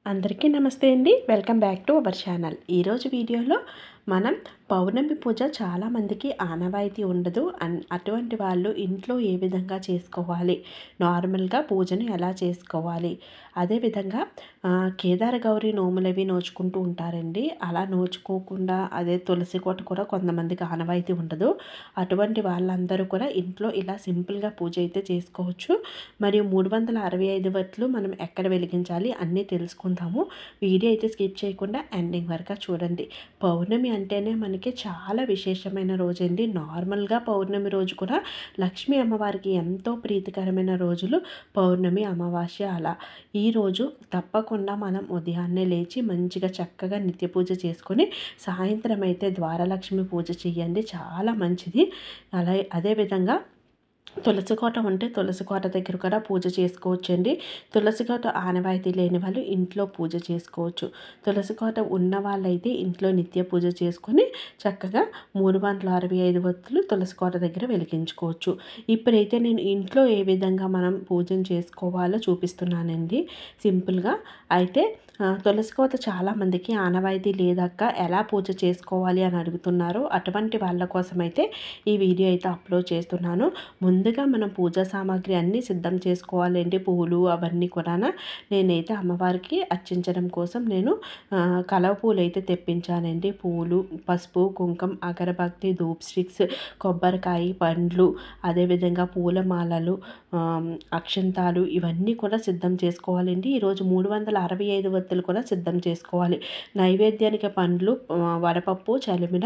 అందరికీ నమస్తే అండి. Welcome back to our channel. ఈరోజు వీడియోలో మనం పౌర్ణమి పూజ చాలామందికి ఆనవాయితీ ఉండదు. అటువంటి వాళ్ళు ఇంట్లో ఏ విధంగా చేసుకోవాలి, నార్మల్గా పూజను ఎలా చేసుకోవాలి, అదేవిధంగా కేదార గౌరి నోములవి నోచుకుంటూ ఉంటారండి. అలా నోచుకోకుండా అదే తులసి కోట కూడా కొంతమందికి ఆనవాయితీ ఉండదు. అటువంటి వాళ్ళందరూ కూడా ఇంట్లో ఇలా సింపుల్గా పూజ అయితే చేసుకోవచ్చు. మరియు 365 వట్లు మనం ఎక్కడ వెలిగించాలి అన్నీ తెలుసుకుందాము. వీడియో అయితే స్కిప్ చేయకుండా ఎండింగ్ వరకు చూడండి. పౌర్ణమి అంటేనే మనకి చాలా విశేషమైన రోజండి. నార్మల్గా పౌర్ణమి రోజు కూడా లక్ష్మీ అమ్మవారికి ఎంతో ప్రీతికరమైన రోజులు పౌర్ణమి, అమావాస్య అలా. ఈరోజు తప్పకుండా మనం ఉదయాన్నే లేచి మంచిగా చక్కగా నిత్య పూజ చేసుకొని సాయంత్రం అయితే ద్వారలక్ష్మి పూజ చేయండి, చాలా మంచిది. అదేవిధంగా తులసి కోట ఉంటే తులసి కోట దగ్గర కూడా పూజ చేసుకోవచ్చండి. తులసి కోట ఆనవాయితీ లేని వాళ్ళు ఇంట్లో పూజ చేసుకోవచ్చు. తులసి కోట ఉన్న వాళ్ళైతే ఇంట్లో నిత్య పూజ చేసుకొని చక్కగా 365 వత్తులు తులసి కోట దగ్గర వెలిగించుకోవచ్చు. ఇప్పుడైతే నేను ఇంట్లో ఏ విధంగా మనం పూజను చేసుకోవాలో చూపిస్తున్నానండి సింపుల్గా. అయితే తులసి కోట చాలామందికి ఆనవాయితీ లేదక్క ఎలా పూజ చేసుకోవాలి అని అడుగుతున్నారు. అటువంటి వాళ్ళ కోసమైతే ఈ వీడియో అయితే అప్లోడ్ చేస్తున్నాను. ముందుగా మనం పూజా సామాగ్రి అన్నీ సిద్ధం చేసుకోవాలండి. పువ్వులు అవన్నీ కూడా నేనైతే అమ్మవారికి అర్చించడం కోసం నేను కలవ పూలు అయితే తెప్పించానండి. పువ్వులు, పసుపు, కుంకుమ, అగరబత్తి, ధూప్ స్టిక్స్, కొబ్బరికాయ, పండ్లు, అదేవిధంగా పూలమాలలు, అక్షంతాలు ఇవన్నీ కూడా సిద్ధం చేసుకోవాలండి. ఈరోజు 365 వత్తులు కూడా సిద్ధం చేసుకోవాలి. నైవేద్యానికి పండ్లు, వడపప్పు, చలిమిడ,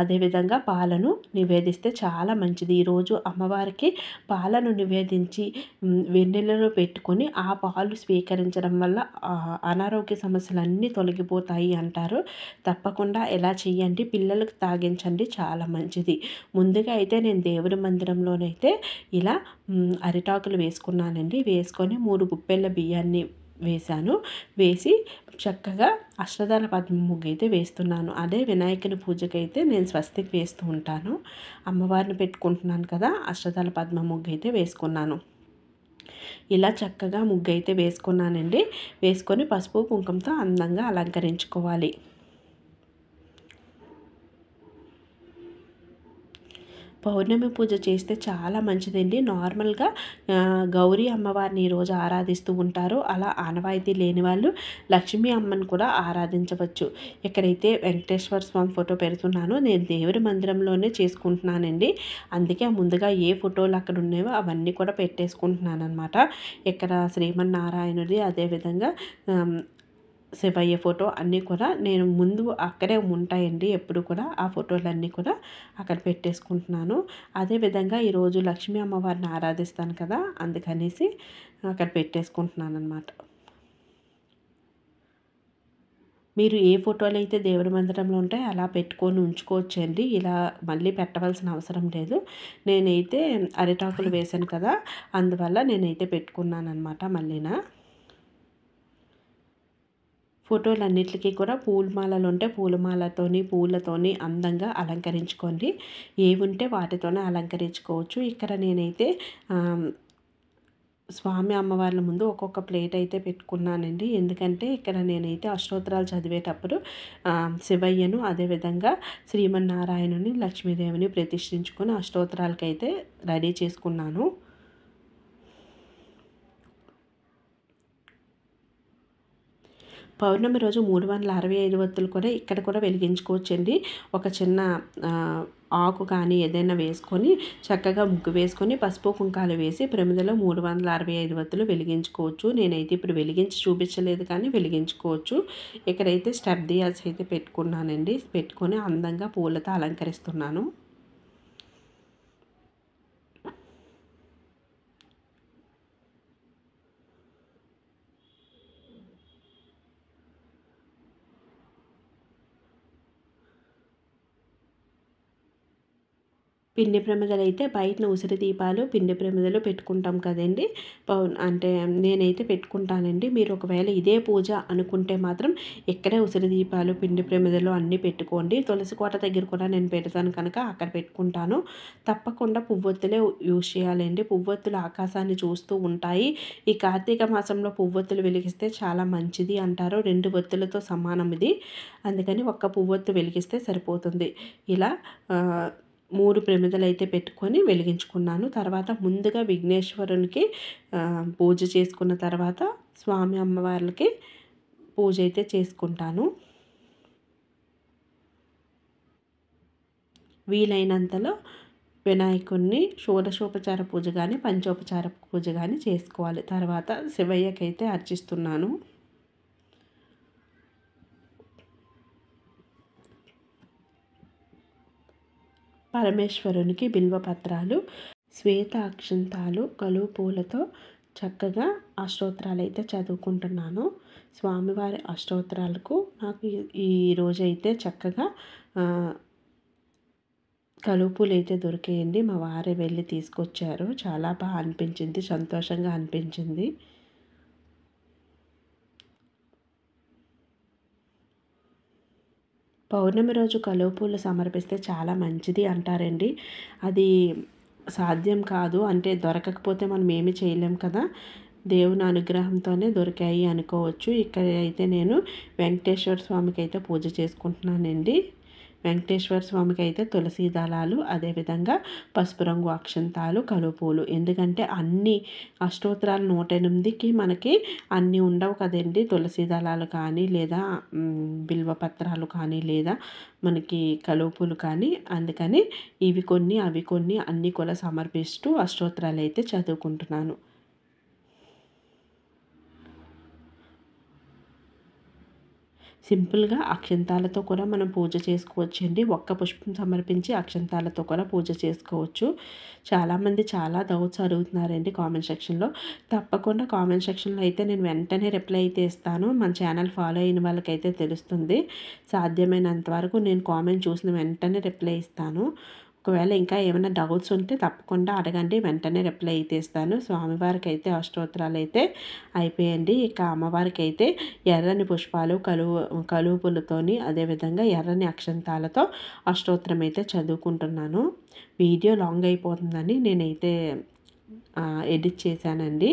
అదేవిధంగా పాలను నివేదిస్తే చాలా మంచిది. ఈరోజు అమ్మవారికి పాలను నివేదించి వెన్నెలలో పెట్టుకొని ఆ పాలు స్వీకరించడం వల్ల అనారోగ్య సమస్యలన్నీ తొలగిపోతాయి అంటారు. తప్పకుండా ఎలా చేయండి, పిల్లలకు తాగించండి, చాలా మంచిది. ముందుగా అయితే నేను దేవుడి మందిరంలోనైతే ఇలా అరిటాకులు వేసుకున్నానండి. వేసుకొని 3 గుప్పెళ్ళ బియ్యాన్ని వేశాను. వేసి చక్కగా అష్టదళ పద్మ ముగ్గు అయితే వేస్తున్నాను. అదే వినాయకుని పూజకైతే నేను స్వస్తికి వేస్తూ ఉంటాను. అమ్మవారిని పెట్టుకుంటున్నాను కదా, అష్టదళ పద్మ ముగ్గు అయితే వేసుకున్నాను. ఇలా చక్కగా ముగ్గు అయితే వేసుకున్నానండి. వేసుకొని పసుపు కుంకుమతో అందంగా అలంకరించుకోవాలి. పౌర్ణమి పూజ చేస్తే చాలా మంచిదండి. నార్మల్గా గౌరీ అమ్మవారిని ఈరోజు ఆరాధిస్తూ ఉంటారు. అలా ఆనవాయితీ లేని వాళ్ళు లక్ష్మీ అమ్మని కూడా ఆరాధించవచ్చు. ఇక్కడైతే వెంకటేశ్వర స్వామి ఫోటో పెడుతున్నాను. నేను దేవుడి మందిరంలోనే చేసుకుంటున్నానండి. అందుకే ముందుగా ఏ ఫోటోలు అక్కడ ఉన్నాయో అవన్నీ కూడా పెట్టేసుకుంటున్నాను అనమాట. ఇక్కడ శ్రీమన్నారాయణుడి, అదేవిధంగా శివయ్య ఫోటో అన్నీ కూడా నేను ముందు అక్కడే ఉంటాయండి. ఎప్పుడు కూడా ఆ ఫోటోలన్నీ కూడా అక్కడ పెట్టేసుకుంటున్నాను. అదేవిధంగా ఈరోజు లక్ష్మీ అమ్మవారిని ఆరాధిస్తాను కదా, అందుకనేసి అక్కడ పెట్టేసుకుంటున్నాను అనమాట. మీరు ఏ ఫోటోలు అయితే దేవుడి మందిరంలో ఉంటాయో అలా పెట్టుకొని ఉంచుకోవచ్చండి. ఇలా మళ్ళీ పెట్టవలసిన అవసరం లేదు. నేనైతే అరిటాకులు వేశాను కదా, అందువల్ల నేనైతే పెట్టుకున్నాను అనమాట. మళ్ళీనా ఫోటోలన్నిటికీ కూడా పూలమాలలు ఉంటే పూలమాలతోని, పూలతోని అందంగా అలంకరించుకోండి. ఏవి ఉంటే వాటితోనే అలంకరించుకోవచ్చు. ఇక్కడ నేనైతే స్వామి అమ్మవార్ల ముందు ఒక్కొక్క ప్లేట్ అయితే పెట్టుకున్నానండి. ఎందుకంటే ఇక్కడ నేనైతే అష్టోత్తరాలు చదివేటప్పుడు శివయ్యను, అదేవిధంగా శ్రీమన్నారాయణుని, లక్ష్మీదేవిని ప్రతిష్ఠించుకొని అష్టోత్తరాలకైతే రెడీ చేసుకున్నాను. పౌర్ణమి రోజు 365 వత్తులు కూడా ఇక్కడ కూడా వెలిగించుకోవచ్చండి. ఒక చిన్న ఆకు కానీ ఏదైనా వేసుకొని చక్కగా ముగ్గు వేసుకొని పసుపు కుంకాలు వేసి ప్రమిదలో 365 వత్తులు వెలిగించుకోవచ్చు. నేనైతే ఇప్పుడు వెలిగించి చూపించలేదు కానీ వెలిగించుకోవచ్చు. ఇక్కడైతే స్టెప్ దియాస్ అయితే పెట్టుకున్నానండి. పెట్టుకొని అందంగా పూలతో అలంకరిస్తున్నాను. పిండి ప్రమిదలు అయితే బయటన ఉసిరి దీపాలు పిండి ప్రమిదలు పెట్టుకుంటాం కదండి. అంటే నేనైతే పెట్టుకుంటానండి. మీరు ఒకవేళ ఇదే పూజ అనుకుంటే మాత్రం ఇక్కడే ఉసిరి దీపాలు పిండి ప్రమిదలు అన్నీ పెట్టుకోండి. తులసి కోట దగ్గర కూడా నేను పెడతాను కనుక అక్కడ పెట్టుకుంటాను. తప్పకుండా పువ్వొత్తులే యూజ్ చేయాలండి. పువ్వొత్తులు ఆకాశాన్ని చూస్తూ ఉంటాయి. ఈ కార్తీక మాసంలో పువ్వొత్తులు వెలిగిస్తే చాలా మంచిది అంటారు. 2 ఒత్తులతో సమానం ఇది. అందుకని ఒక్క పువ్వొత్తు వెలిగిస్తే సరిపోతుంది. ఇలా 3 ప్రమిదలు అయితే పెట్టుకొని వెలిగించుకున్నాను. తర్వాత ముందుగా విఘ్నేశ్వరునికి పూజ చేసుకున్న తర్వాత స్వామి అమ్మవార్లకి పూజ అయితే చేసుకుంటాను. వీలైనంతలో వినాయకుడిని షోడశోపచార పూజ కానీ పంచోపచార పూజ కానీ చేసుకోవాలి. తర్వాత శివయ్యకైతే అర్చిస్తున్నాను. పరమేశ్వరునికి బిల్వపత్రాలు, శ్వేత అక్షంతాలు, కలువ పూలతో చక్కగా అష్టోత్తరాలు అయితే చదువుకుంటున్నాను. స్వామివారి అష్టోత్తరాలకు నాకు ఈ రోజైతే చక్కగా కలువ పూలు అయితే దొరికాయండి. మా వారే వెళ్ళి తీసుకొచ్చారు. చాలా బాగా అనిపించింది, సంతోషంగా అనిపించింది. పౌర్ణమి రోజు కలువ పూలు సమర్పిస్తే చాలా మంచిది అంటారండి. అది సాధ్యం కాదు, అంటే దొరకకపోతే మనం ఏమి చేయలేం కదా. దేవుని అనుగ్రహంతోనే దొరికాయి అనుకోవచ్చు. ఇక్కడ అయితే నేను వెంకటేశ్వర స్వామికి అయితే పూజ చేసుకుంటున్నానండి. వెంకటేశ్వర స్వామికి అయితే తులసి దళాలు, అదేవిధంగా పసుపు రంగు అక్షంతాలు, కలువపూలు. ఎందుకంటే అన్ని అష్టోత్తరాలు 108కి మనకి అన్నీ ఉండవు కదండి. తులసి దళాలు కానీ లేదా బిల్వపత్రాలు కానీ లేదా మనకి కలువపూలు కానీ, అందుకని ఇవి కొన్ని అవి కొన్ని అన్నీ కూడా సమర్పిస్తూ అష్టోత్తరాలు అయితే చదువుకుంటున్నాను. సింపుల్గా అక్షంతాలతో కూడా మనం పూజ చేసుకోవచ్చండి. ఒక్క పుష్పం సమర్పించి అక్షంతాలతో కూడా పూజ చేసుకోవచ్చు. చాలామంది చాలా డౌట్స్ అడుగుతున్నారండి కామెంట్ సెక్షన్లో. తప్పకుండా కామెంట్ సెక్షన్లో అయితే నేను వెంటనే రిప్లై అయితే ఇస్తాను. మన ఛానల్ ఫాలో అయిన వాళ్ళకైతే తెలుస్తుంది. సాధ్యమైనంత వరకు నేను కామెంట్ చూసిన వెంటనే రిప్లై ఇస్తాను. ఒకవేళ ఇంకా ఏమైనా డౌట్స్ ఉంటే తప్పకుండా అడగండి, వెంటనే రిప్లై అయితే ఇస్తాను. స్వామివారికి అయితే అష్టోత్తరాలు అయితే అయిపోయండి. ఇక అమ్మవారికి అయితే ఎర్రని పుష్పాలు కలువ పూలతోని, అదేవిధంగా ఎర్రని అక్షంతాలతో అష్టోత్తరం అయితే చదువుకుంటున్నాను. వీడియో లాంగ్ అయిపోతుందని నేనైతే ఎడిట్ చేశానండి.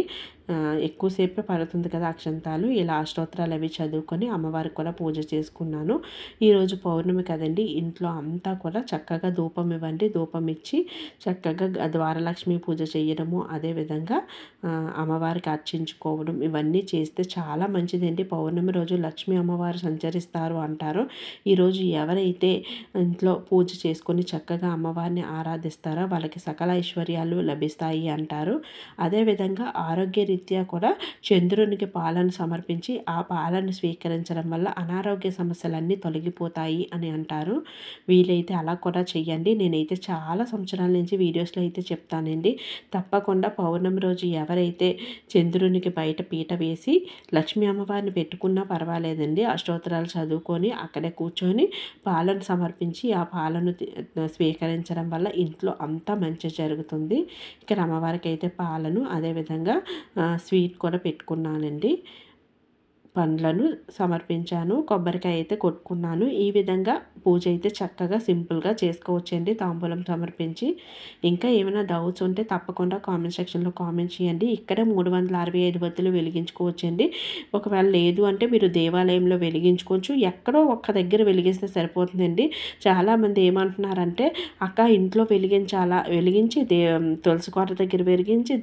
ఎక్కువసేపే పడుతుంది కదా అక్షంతాలు. ఇలా అష్టోత్తరాలు అవి చదువుకొని అమ్మవారికి కూడా పూజ చేసుకున్నాను. ఈరోజు పౌర్ణమి కదండి. ఇంట్లో అంతా కూడా చక్కగా ధూపం ఇవ్వండి. ధూపం ఇచ్చి చక్కగా ద్వారలక్ష్మి పూజ చేయడము, అదేవిధంగా అమ్మవారికి అర్చించుకోవడం, ఇవన్నీ చేస్తే చాలా మంచిదండి. పౌర్ణమి రోజు లక్ష్మీ అమ్మవారు సంచరిస్తారు అంటారు. ఈరోజు ఎవరైతే ఇంట్లో పూజ చేసుకొని చక్కగా అమ్మవారిని ఆరాధిస్తారో వాళ్ళకి సకల ఐశ్వర్యాలు లభిస్తాయి అంటారు. అదేవిధంగా ఆరోగ్య రీత్యా కూడా చంద్రునికి పాలను సమర్పించి ఆ పాలను స్వీకరించడం వల్ల అనారోగ్య సమస్యలన్నీ తొలగిపోతాయి అని అంటారు. వీలైతే అలా కూడా చెయ్యండి. నేనైతే చాలా సంవత్సరాల నుంచి వీడియోస్లో అయితే చెప్తానండి. తప్పకుండా పౌర్ణమి రోజు ఎవరైతే చంద్రునికి బయట పీట వేసి లక్ష్మీ అమ్మవారిని పెట్టుకున్నా పర్వాలేదండి. అష్టోత్తరాలు చదువుకొని అక్కడే కూర్చొని పాలను సమర్పించి ఆ పాలను స్వీకరించడం వల్ల ఇంట్లో అంతా మంచి జరుగుతుంది. ఇక్కడ అమ్మవారికి అయితే పాలను, అదేవిధంగా స్వీట్ కూడా పెట్టుకున్నానండి. పండ్లను సమర్పించాను, కొబ్బరికాయ అయితే కొట్టుకున్నాను. ఈ విధంగా పూజ అయితే చక్కగా సింపుల్గా చేసుకోవచ్చండి తాంబూలం సమర్పించి. ఇంకా ఏమైనా డౌట్స్ ఉంటే తప్పకుండా కామెంట్ సెక్షన్లో కామెంట్ చేయండి. ఇక్కడ 365 వత్తులు వెలిగించుకోవచ్చండి. ఒకవేళ లేదు అంటే మీరు దేవాలయంలో వెలిగించుకోవచ్చు. ఎక్కడో ఒక్క దగ్గర వెలిగిస్తే సరిపోతుందండి. చాలామంది ఏమంటున్నారంటే అక్క ఇంట్లో వెలిగించి తులసి కోట దగ్గర వెలిగించి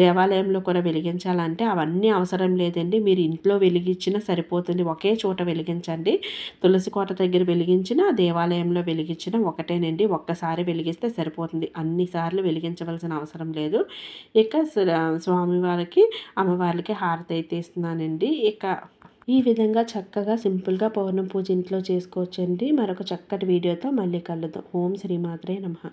దేవాలయంలో కూడా వెలిగించాలంటే అవన్నీ అవసరం లేదండి. మీరు ఇంట్లో వెలిగించినా సరిపోతుంది. ఒకే చోట వెలిగించండి. తులసి కోట దగ్గర వెలిగించిన, దేవాలయంలో వెలిగించిన ఒకటేనండి. ఒక్కసారి వెలిగిస్తే సరిపోతుంది. అన్నిసార్లు వెలిగించవలసిన అవసరం లేదు. ఇక స్వామివారికి అమ్మవారికి హారతి అయితే ఇస్తున్నానండి. ఇక ఈ విధంగా చక్కగా సింపుల్గా పౌర్ణమి పూజ ఇంట్లో చేసుకోవచ్చండి. మరొక చక్కటి వీడియోతో మళ్ళీ కలుద్దాం. ఓం శ్రీమాత్రే నమః.